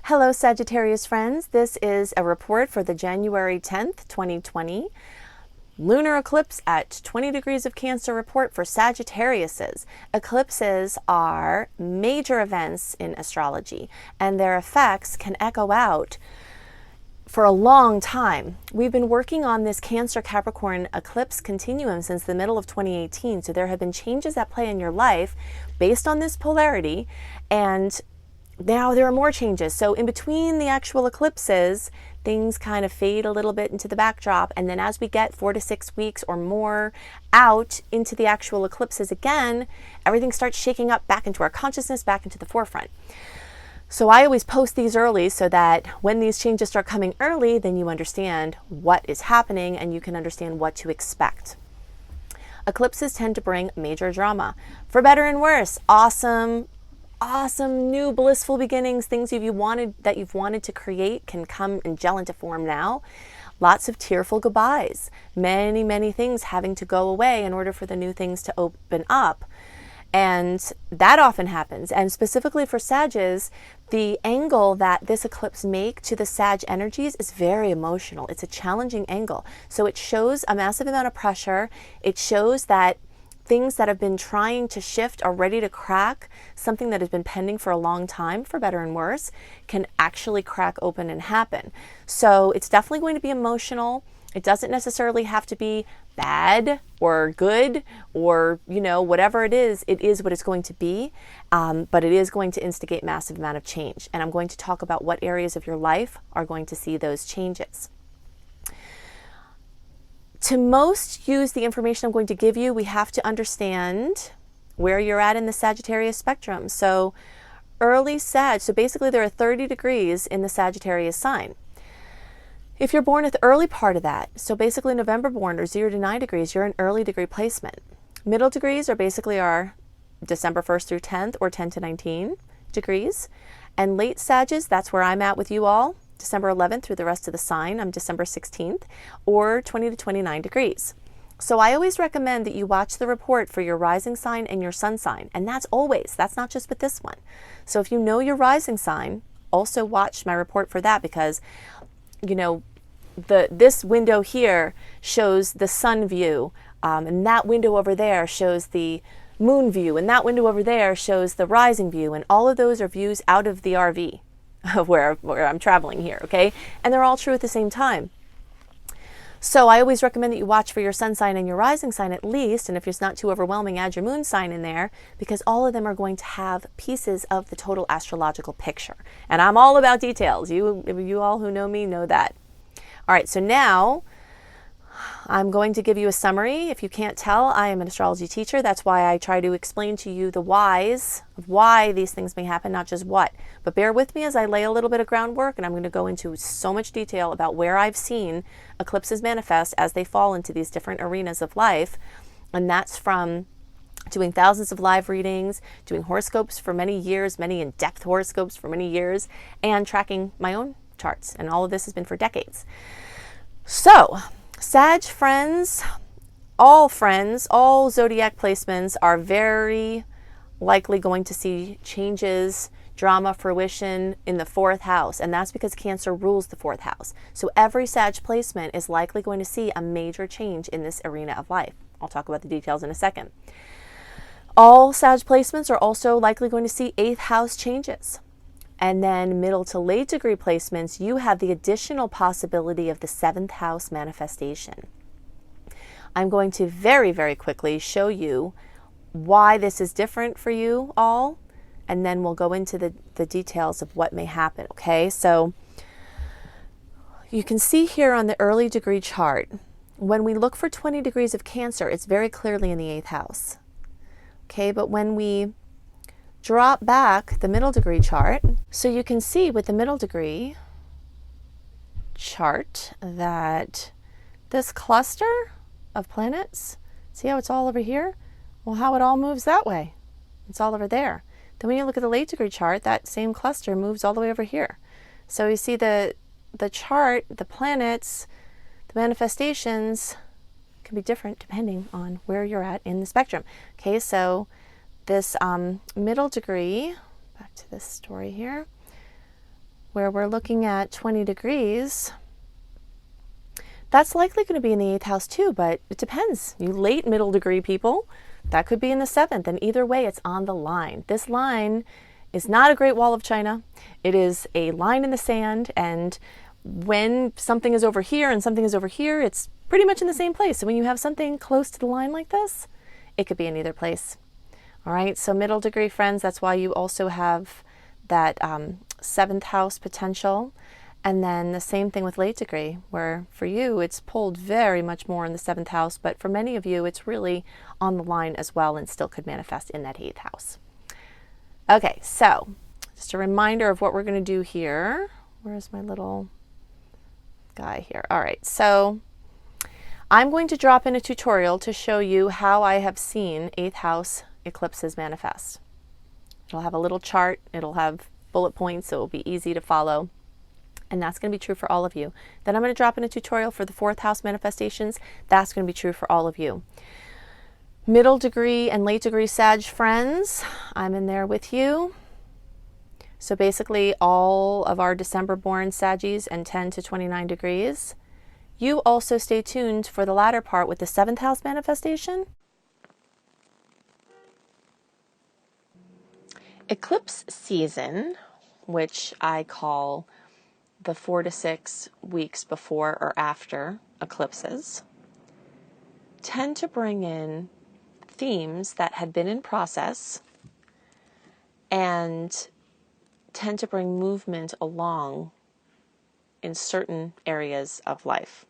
Hello Sagittarius friends, this is a report for the January 10th, 2020 lunar eclipse at 20 degrees of Cancer report for Sagittariuses. Eclipses are major events in astrology and their effects can echo out for a long time. We've been working on this Cancer Capricorn eclipse continuum since the middle of 2018, so there have been changes at play in your life based on this polarity, and now there are more changes. So in between the actual eclipses, things kind of fade a little bit into the backdrop. And then as we get 4 to 6 weeks or more out into the actual eclipses again, everything starts shaking up back into our consciousness, back into the forefront. So I always post these early so that when these changes start coming early, then you understand what is happening and you can understand what to expect. Eclipses tend to bring major drama, for better and worse. Awesome new blissful beginnings, things you've wanted to create can come and gel into form now. Lots of tearful goodbyes, many things having to go away in order for the new things to open up. And that often happens. And specifically for Sages, the angle that this eclipse makes to the Sag energies is very emotional. It's a challenging angle. So it shows a massive amount of pressure. It shows that things that have been trying to shift are ready to crack. Something that has been pending for a long time, for better and worse, can actually crack open and happen. So it's definitely going to be emotional. It doesn't necessarily have to be bad or good or, whatever it is what it's going to be. But it is going to instigate massive amount of change. And I'm going to talk about what areas of your life are going to see those changes. To most use the information I'm going to give you, we have to understand where you're at in the Sagittarius spectrum. So early Sag, so basically there are 30 degrees in the Sagittarius sign. If you're born at the early part of that, so basically November born or 0 to 9 degrees, you're an early degree placement. Middle degrees are basically our December 1st through 10th or 10 to 19 degrees. And late Sages, that's where I'm at with you all. December 11th through the rest of the sign, I'm December 16th, or 20 to 29 degrees. So I always recommend that you watch the report for your rising sign and your sun sign. And that's not just with this one. So if you know your rising sign, also watch my report for that, because, this window here shows the sun view, and that window over there shows the moon view, and that window over there shows the rising view, and all of those are views out of the RV. Of where I'm traveling here, okay? And they're all true at the same time. So I always recommend that you watch for your sun sign and your rising sign at least, and if it's not too overwhelming, add your moon sign in there, because all of them are going to have pieces of the total astrological picture. And I'm all about details. You all who know me know that. All right, so now I'm going to give you a summary. If you can't tell, I am an astrology teacher. That's why I try to explain to you the whys of why these things may happen, not just what. But bear with me as I lay a little bit of groundwork, and I'm going to go into so much detail about where I've seen eclipses manifest as they fall into these different arenas of life. And that's from doing thousands of live readings, doing horoscopes for many years, many in-depth horoscopes for many years, and tracking my own charts. And all of this has been for decades. So Sag friends, all zodiac placements are very likely going to see changes, drama, fruition in the 4th house. And that's because Cancer rules the 4th house. So every Sag placement is likely going to see a major change in this arena of life. I'll talk about the details in a second. All Sag placements are also likely going to see 8th house changes. And then middle to late degree placements, you have the additional possibility of the 7th house manifestation. I'm going to very quickly show you why this is different for you all, and then we'll go into the details of what may happen, okay? So you can see here on the early degree chart, when we look for 20 degrees of Cancer, it's very clearly in the 8th house, okay? But when we drop back the middle degree chart, so you can see with the middle degree chart that this cluster of planets, see how it's all over here? Well, how it all moves that way. It's all over there. Then when you look at the late degree chart, that same cluster moves all the way over here. So you see the chart, the planets, the manifestations can be different depending on where you're at in the spectrum. Okay, so this middle degree, back to this story here, where we're looking at 20 degrees, that's likely going to be in the 8th house too, but it depends. You late middle degree people, that could be in the 7th, and either way, it's on the line. This line is not a great wall of China. It is a line in the sand, and when something is over here and something is over here, it's pretty much in the same place. So when you have something close to the line like this, it could be in either place. All right, so middle degree friends, that's why you also have that 7th house potential. And then the same thing with late degree, where for you, it's pulled very much more in the 7th house, but for many of you, it's really on the line as well and still could manifest in that 8th house. Okay, so just a reminder of what we're going to do here. Where's my little guy here? All right, so I'm going to drop in a tutorial to show you how I have seen 8th house eclipses manifest. It'll have a little chart, it'll have bullet points, so it'll be easy to follow. And that's going to be true for all of you. Then I'm going to drop in a tutorial for the 4th house manifestations. That's going to be true for all of you. Middle degree and late degree Sag friends, I'm in there with you. So basically all of our December born Saggies and 10 to 29 degrees. You also stay tuned for the latter part with the 7th house manifestation. Eclipse season, which I call the 4 to 6 weeks before or after eclipses, tend to bring in themes that had been in process and tend to bring movement along in certain areas of life.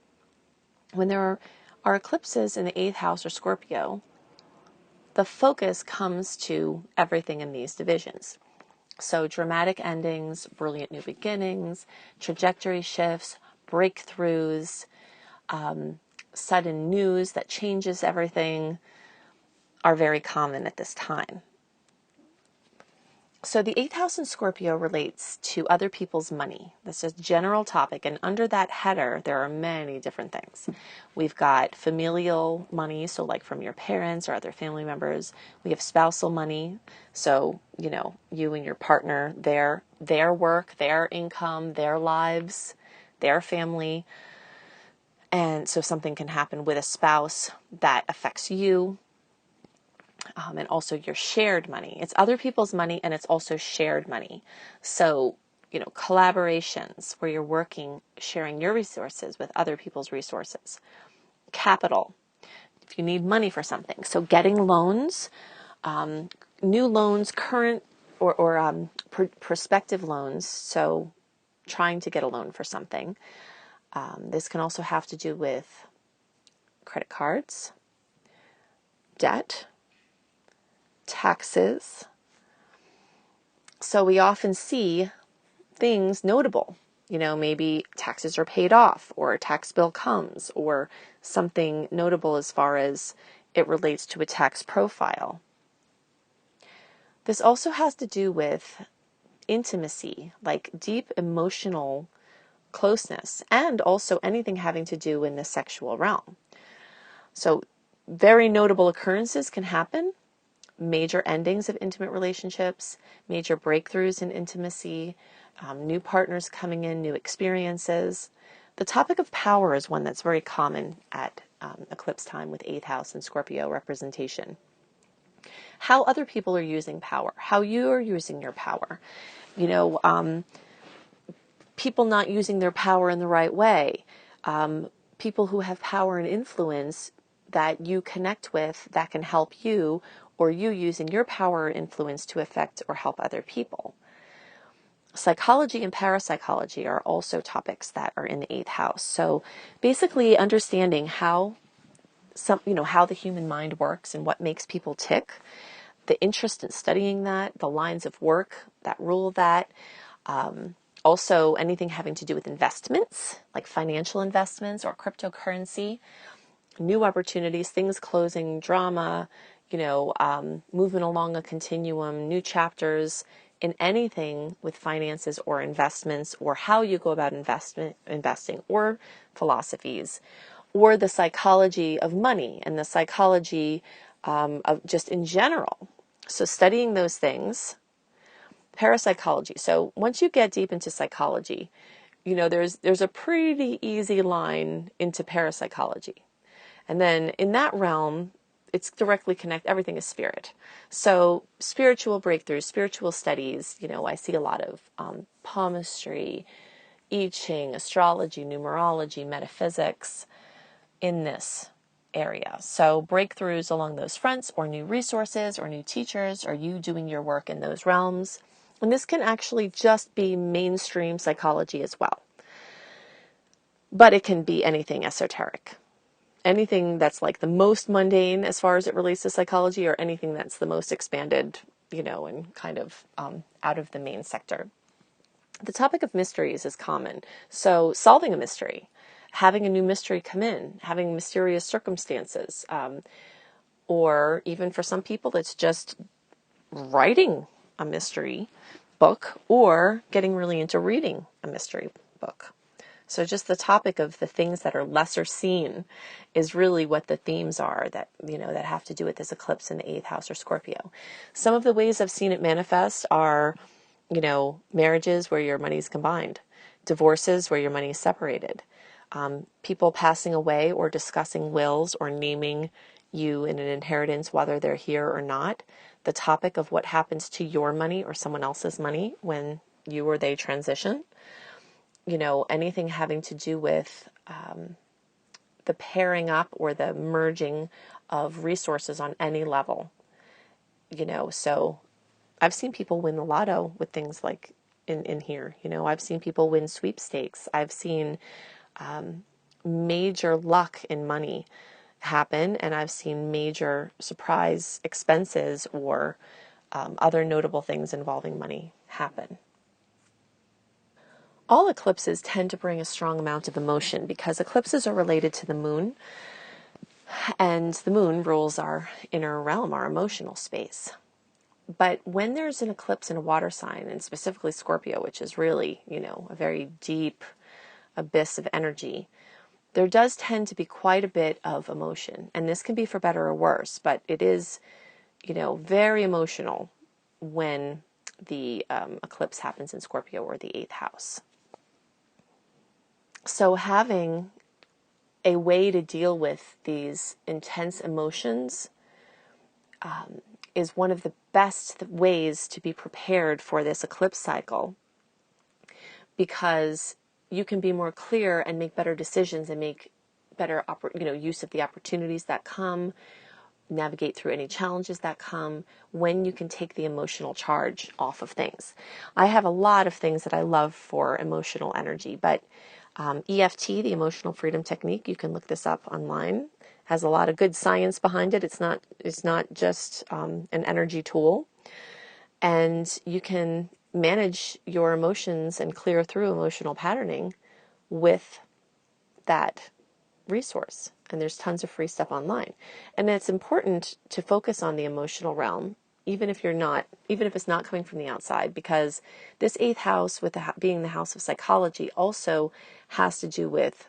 When there are eclipses in the 8th house or Scorpio, the focus comes to everything in these divisions. So dramatic endings, brilliant new beginnings, trajectory shifts, breakthroughs, sudden news that changes everything are very common at this time. So the 8th house in Scorpio relates to other people's money. This is a general topic, and under that header, there are many different things. We've got familial money, so like from your parents or other family members. We have spousal money, so, you know, you and your partner, their work, their income, their lives, their family. And so something can happen with a spouse that affects you. And also your shared money. It's other people's money and it's also shared money. So, you know, collaborations where you're working, sharing your resources with other people's resources. Capital, if you need money for something. So getting loans, new loans, current or prospective loans. So trying to get a loan for something. This can also have to do with credit cards, debt, taxes. So we often see things notable, you know, maybe taxes are paid off or a tax bill comes or something notable as far as it relates to a tax profile. This also has to do with intimacy, like deep emotional closeness, and also anything having to do in the sexual realm. So very notable occurrences can happen. Major endings of intimate relationships, major breakthroughs in intimacy, new partners coming in, new experiences. The topic of power is one that's very common at eclipse time with 8th house and Scorpio representation. How other people are using power, how you are using your power. You know, people not using their power in the right way. People who have power and influence that you connect with that can help you, or you using your power or influence to affect or help other people. Psychology and parapsychology are also topics that are in the 8th house. So basically understanding how how the human mind works and what makes people tick, the interest in studying that, the lines of work that rule that, also anything having to do with investments, like financial investments or cryptocurrency, new opportunities, things closing, drama, moving along a continuum, new chapters in anything with finances or investments, or how you go about investing, or philosophies, or the psychology of money and the psychology of just in general. So studying those things, Parapsychology. So once you get deep into psychology, you know, there's a pretty easy line into parapsychology. And then in that realm, it's directly connected. Everything is spirit. So spiritual breakthroughs, spiritual studies, you know, I see a lot of palmistry, I Ching, astrology, numerology, metaphysics in this area. So breakthroughs along those fronts, or new resources, or new teachers, or you doing your work in those realms. And this can actually just be mainstream psychology as well. But it can be anything esoteric. Anything that's like the most mundane as far as it relates to psychology, or anything that's the most expanded, you know, and kind of out of the main sector. The topic of mysteries is common. So solving a mystery, having a new mystery come in, having mysterious circumstances, or even for some people, it's just writing a mystery book or getting really into reading a mystery book. So just the topic of the things that are lesser seen is really what the themes are that, you know, that have to do with this eclipse in the 8th house or Scorpio. Some of the ways I've seen it manifest are, you know, marriages where your money is combined, divorces where your money is separated, people passing away or discussing wills or naming you in an inheritance, whether they're here or not. The topic of what happens to your money or someone else's money when you or they transition. You know, anything having to do with the pairing up or the merging of resources on any level. You know, so I've seen people win the lotto with things like in here. You know, I've seen people win sweepstakes. I've seen major luck in money happen, and I've seen major surprise expenses or other notable things involving money happen. All eclipses tend to bring a strong amount of emotion because eclipses are related to the moon, and the moon rules our inner realm, our emotional space. But when there's an eclipse in a water sign, and specifically Scorpio, which is really, you know, a very deep abyss of energy, there does tend to be quite a bit of emotion. And this can be for better or worse, but it is, you know, very emotional when the eclipse happens in Scorpio or the 8th house. So having a way to deal with these intense emotions is one of the best ways to be prepared for this eclipse cycle, because you can be more clear and make better decisions and make better use of the opportunities that come, navigate through any challenges that come when you can take the emotional charge off of things. I have a lot of things that I love for emotional energy, but EFT, the Emotional Freedom Technique, you can look this up online, has a lot of good science behind it. It's not just an energy tool, and you can manage your emotions and clear through emotional patterning with that resource. And there's tons of free stuff online. And it's important to focus on the emotional realm, even if it's not coming from the outside, because this 8th house, with being the house of psychology, also has to do with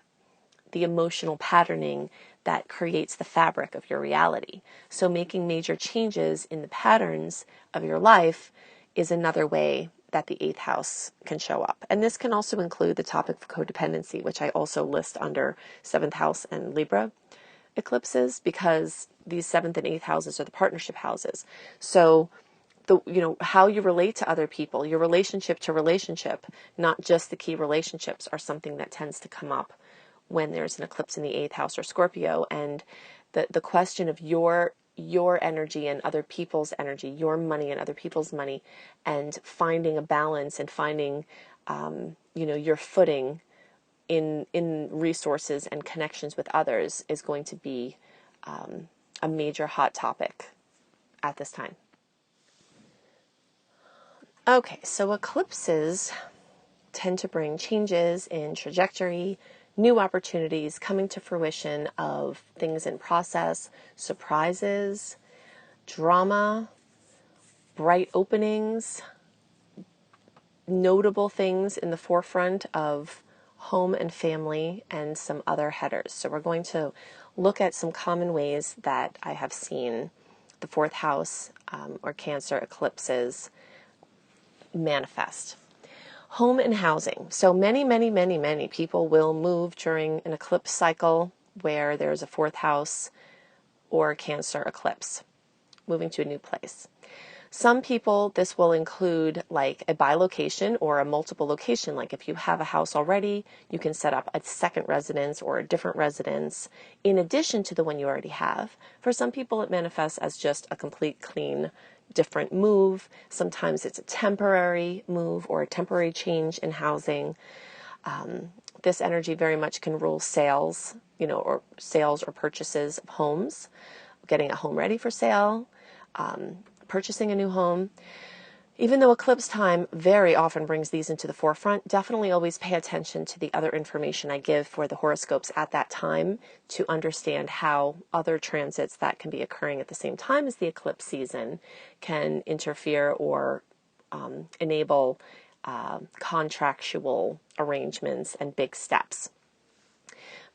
the emotional patterning that creates the fabric of your reality. So making major changes in the patterns of your life is another way that the 8th house can show up. And this can also include the topic of codependency, which I also list under 7th house and Libra eclipses, because these 7th and 8th houses are the partnership houses. So how you relate to other people, your relationship to relationship, not just the key relationships, are something that tends to come up when there's an eclipse in the 8th house or Scorpio. And the question of your energy and other people's energy, your money and other people's money, and finding a balance and finding your footing in resources and connections with others is going to be a major hot topic at this time. Okay, so eclipses tend to bring changes in trajectory, new opportunities, coming to fruition of things in process, surprises, drama, bright openings, notable things in the forefront of home and family, and some other headers. So we're going to look at some common ways that I have seen the 4th house or Cancer eclipses manifest. Home and housing. So many people will move during an eclipse cycle where there's a fourth house or Cancer eclipse, moving to a new place. Some people, this will include like a bilocation or a multiple location. Like if you have a house already, you can set up a second residence or a different residence in addition to the one you already have. For some people, it manifests as just a complete clean, different move. Sometimes it's a temporary move or a temporary change in housing. This energy very much can rule sales, or sales or purchases of homes, getting a home ready for sale, purchasing a new home. Even though eclipse time very often brings these into the forefront, definitely always pay attention to the other information I give for the horoscopes at that time to understand how other transits that can be occurring at the same time as the eclipse season can interfere or enable contractual arrangements and big steps.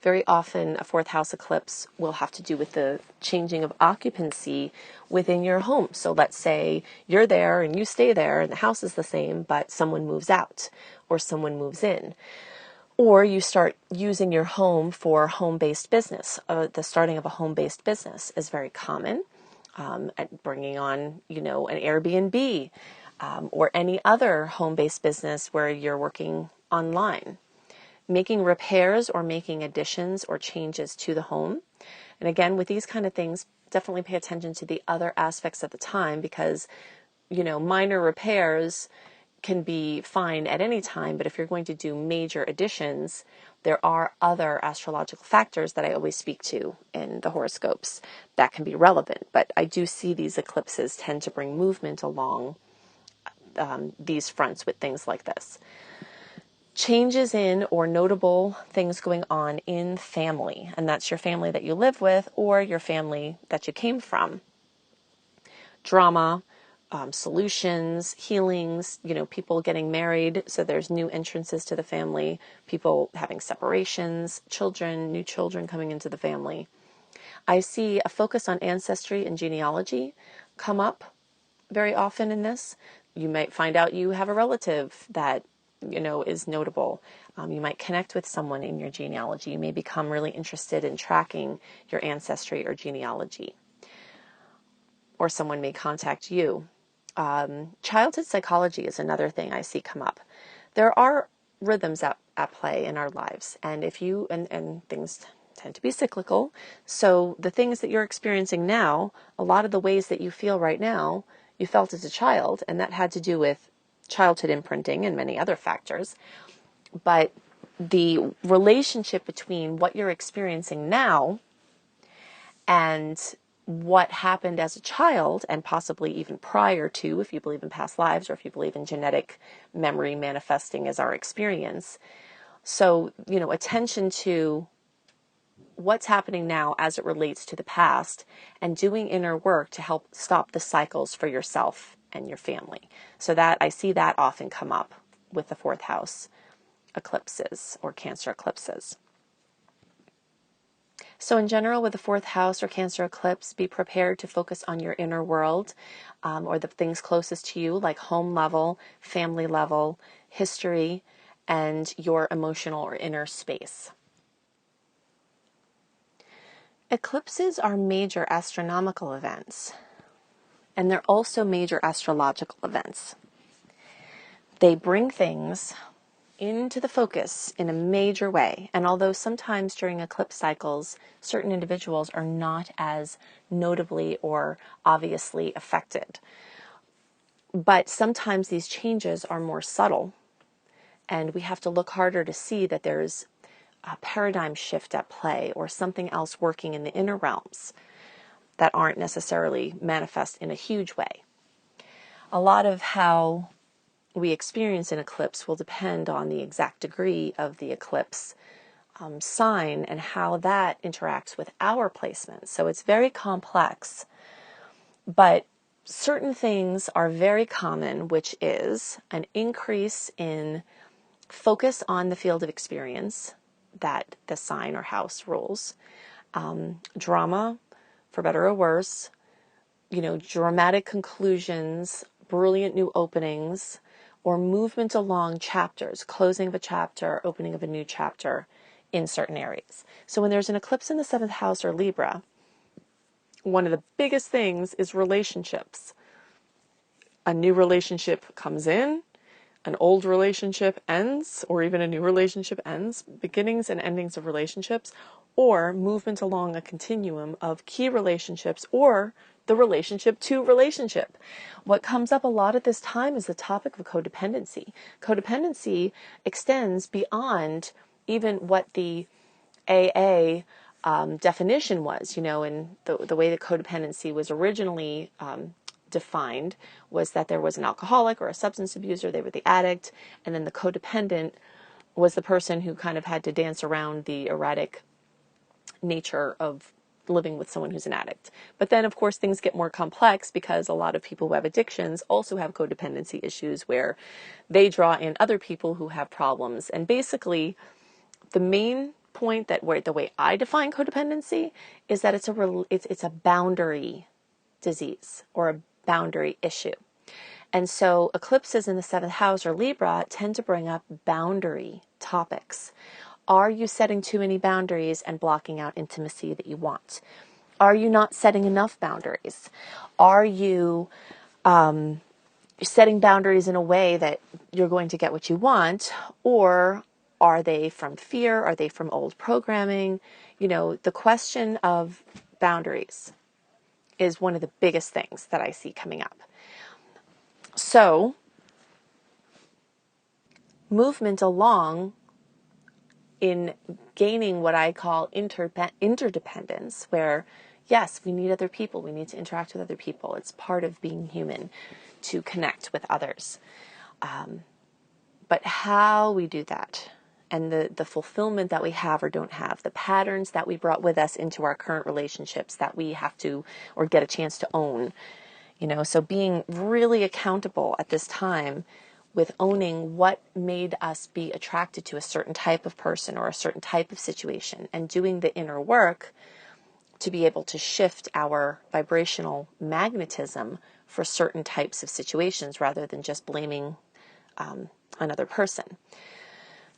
Very often, a fourth house eclipse will have to do with the changing of occupancy within your home. So let's say you're there and you stay there and the house is the same, but someone moves out or someone moves in. Or you start using your home for home-based business. The starting of a home-based business is very common. Bringing on, an Airbnb or any other home-based business where you're working online. Making repairs or making additions or changes to the home. And again, with these kind of things, definitely pay attention to the other aspects at the time because, minor repairs can be fine at any time, but if you're going to do major additions, there are other astrological factors that I always speak to in the horoscopes that can be relevant. But I do see these eclipses tend to bring movement along these fronts with things like this. Changes in or notable things going on in family, and that's your family that you live with or your family that you came from. Drama, solutions, healings, people getting married, so there's new entrances to the family, people having separations, new children coming into the family. I see a focus on ancestry and genealogy come up very often in this. You might find out you have a relative that is notable. You might connect with someone in your genealogy. You may become really interested in tracking your ancestry or genealogy. Or someone may contact you. Childhood psychology is another thing I see come up. There are rhythms at play in our lives, and and things tend to be cyclical. So the things that you're experiencing now, a lot of the ways that you feel right now, you felt as a child, and that had to do with childhood imprinting and many other factors. But the relationship between what you're experiencing now and what happened as a child, and possibly even prior to, if you believe in past lives or if you believe in genetic memory manifesting as our experience. So, attention to what's happening now as it relates to the past and doing inner work to help stop the cycles for yourself and your family. So that I see that often come up with the fourth house eclipses or Cancer eclipses. So in general, with the fourth house or Cancer eclipse, be prepared to focus on your inner world or the things closest to you, like home level, family level, history, and your emotional or inner space. Eclipses are major astronomical events, and they're also major astrological events. They bring things into the focus in a major way, and although sometimes during eclipse cycles, certain individuals are not as notably or obviously affected, but sometimes these changes are more subtle, and we have to look harder to see that there's a paradigm shift at play or something else working in the inner realms that aren't necessarily manifest in a huge way. A lot of how we experience an eclipse will depend on the exact degree of the eclipse sign and how that interacts with our placement. So it's very complex, but certain things are very common, which is an increase in focus on the field of experience that the sign or house rules, drama, for better or worse, dramatic conclusions, brilliant new openings, or movement along chapters, closing of a chapter, opening of a new chapter in certain areas. So when there's an eclipse in the 7th house or Libra, one of the biggest things is relationships. A new relationship comes in, an old relationship ends, or even a new relationship ends, beginnings and endings of relationships, or movement along a continuum of key relationships, or the relationship to relationship. What comes up a lot at this time is the topic of codependency. Codependency extends beyond even what the AA definition was, and the way that codependency was originally defined was that there was an alcoholic or a substance abuser, they were the addict, and then the codependent was the person who kind of had to dance around the erratic nature of living with someone who's an addict. But then, of course, things get more complex because a lot of people who have addictions also have codependency issues where they draw in other people who have problems. And basically, the main point the way I define codependency is that it's a boundary disease or a boundary issue. And so eclipses in the 7th house or Libra tend to bring up boundary topics. Are you setting too many boundaries and blocking out intimacy that you want? Are you not setting enough boundaries? Are you setting boundaries in a way that you're going to get what you want? Or are they from fear? Are they from old programming? The question of boundaries is one of the biggest things that I see coming up. So, movement along in gaining what I call interdependence, where, yes, we need other people, we need to interact with other people. It's part of being human to connect with others. But how we do that, and the fulfillment that we have or don't have, the patterns that we brought with us into our current relationships that we have to or get a chance to own. So being really accountable at this time with owning what made us be attracted to a certain type of person or a certain type of situation, and doing the inner work to be able to shift our vibrational magnetism for certain types of situations rather than just blaming another person.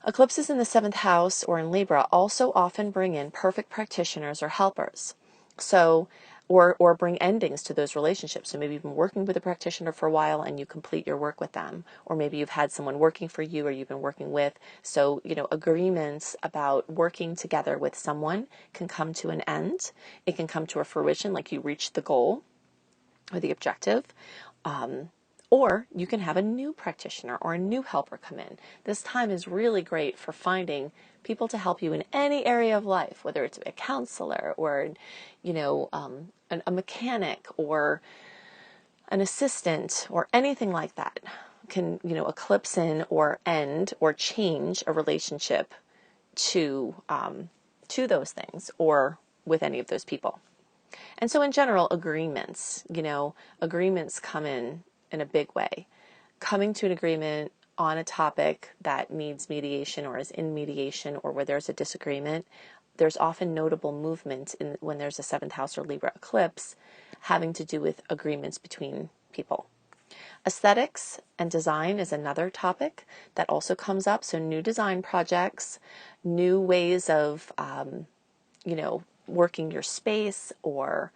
Eclipses in the 7th house or in Libra also often bring in perfect practitioners or helpers. So, or bring endings to those relationships. So maybe you've been working with a practitioner for a while and you complete your work with them. Or maybe you've had someone working for you or you've been working with. So, agreements about working together with someone can come to an end. It can come to a fruition, like you reached the goal or the objective. Or you can have a new practitioner or a new helper come in. This time is really great for finding people to help you in any area of life, whether it's a counselor or, a mechanic or an assistant or anything like that can, eclipse in or end or change a relationship to those things or with any of those people. And so in general, agreements come in a big way. Coming to an agreement on a topic that needs mediation or is in mediation or where there's a disagreement, there's often notable movement when there's a 7th house or Libra eclipse having to do with agreements between people. Aesthetics and design is another topic that also comes up. So new design projects, new ways of, working your space or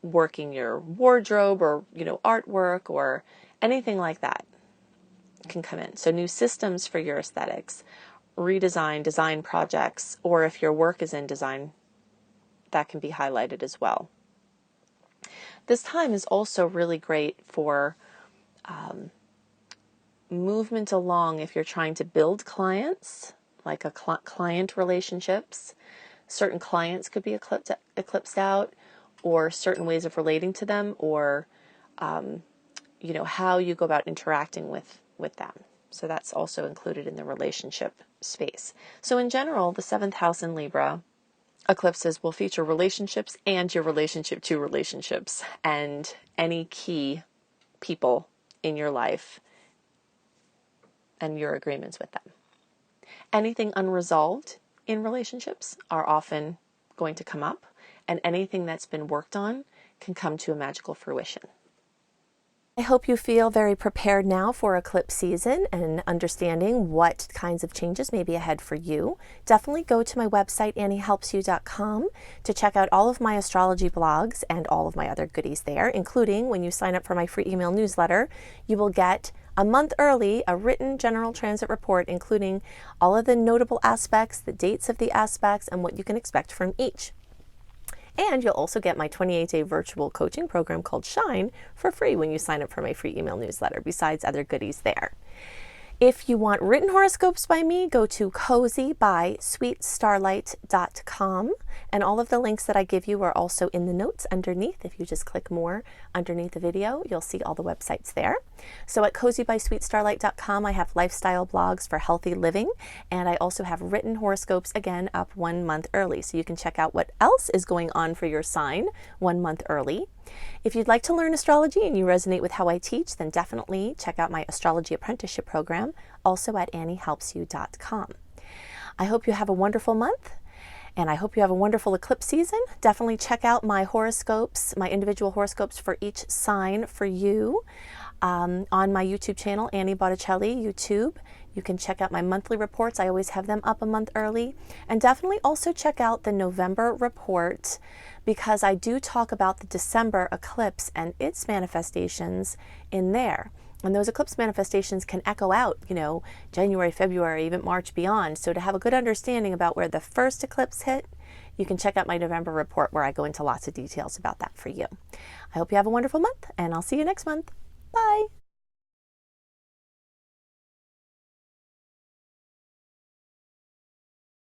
working your wardrobe or, artwork or anything like that can come in. So new systems for your aesthetics, redesign, design projects, or if your work is in design, that can be highlighted as well. This time is also really great for movement along if you're trying to build clients, like client relationships. Certain clients could be eclipsed out, or certain ways of relating to them, or how you go about interacting with them. So that's also included in the relationship space. So in general, the 7th house in Libra eclipses will feature relationships and your relationship to relationships and any key people in your life and your agreements with them. Anything unresolved in relationships are often going to come up, and anything that's been worked on can come to a magical fruition. I hope you feel very prepared now for eclipse season and understanding what kinds of changes may be ahead for you. Definitely go to my website, anniehelpsyou.com, to check out all of my astrology blogs and all of my other goodies there, including when you sign up for my free email newsletter, you will get a month early a written general transit report, including all of the notable aspects, the dates of the aspects, and what you can expect from each. And you'll also get my 28-day virtual coaching program called Shine for free when you sign up for my free email newsletter, besides other goodies there. If you want written horoscopes by me, go to cozybysweetstarlight.com, and all of the links that I give you are also in the notes underneath. If you just click more underneath the video, you'll see all the websites there. So at cozybysweetstarlight.com, I have lifestyle blogs for healthy living, and I also have written horoscopes, again, up 1 month early, so you can check out what else is going on for your sign 1 month early. If you'd like to learn astrology and you resonate with how I teach, then definitely check out my astrology apprenticeship program, also at anniehelpsyou.com. I hope you have a wonderful month, and I hope you have a wonderful eclipse season. Definitely check out my horoscopes, my individual horoscopes for each sign for you on my YouTube channel, Annie Botticelli YouTube. You can check out my monthly reports. I always have them up a month early. And definitely also check out the November report, because I do talk about the December eclipse and its manifestations in there. And those eclipse manifestations can echo out, January, February, even March beyond. So to have a good understanding about where the first eclipse hit, you can check out my November report where I go into lots of details about that for you. I hope you have a wonderful month, and I'll see you next month. Bye.